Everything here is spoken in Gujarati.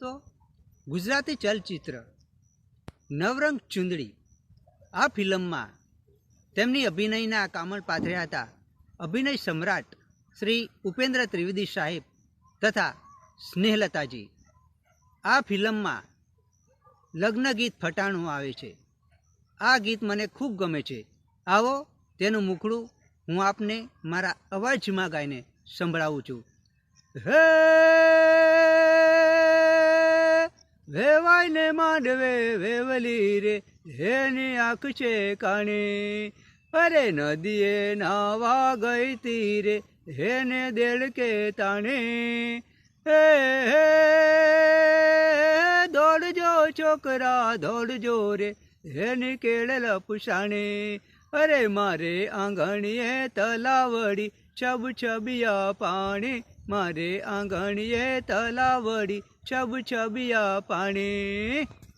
તો ગુજરાતી ચલચિત્ર નવરંગ ચુંદડી આ ફિલ્મમાં તેમની અભિનયના કામળ પાથર્યા હતા અભિનય સમ્રાટ શ્રી ઉપેન્દ્ર ત્રિવેદી સાહેબ તથા સ્નેહલતાજી. આ ફિલ્મમાં લગ્ન ગીત ફટાણું આવે છે. આ ગીત મને ખૂબ ગમે છે. આવો તેનું મુખડું હું આપને મારા અવાજમાં ગાઈને સંભળાવું છું. હે વેવાઈને માંડવે વેવલી રે હેની આંખ છે કાણી, અરે નદીએ નાવા ગઈ તીરે હેને દેડકે તાણી. હે દોડજો છોકરા દોડજો રે હેની કેળલ પુષાણી, અરે મારે આંગણીએ તલાવડી છબ છબિયા પાણી, મારે આંગણીએ તલાવડી છબ છબિયા પાણી.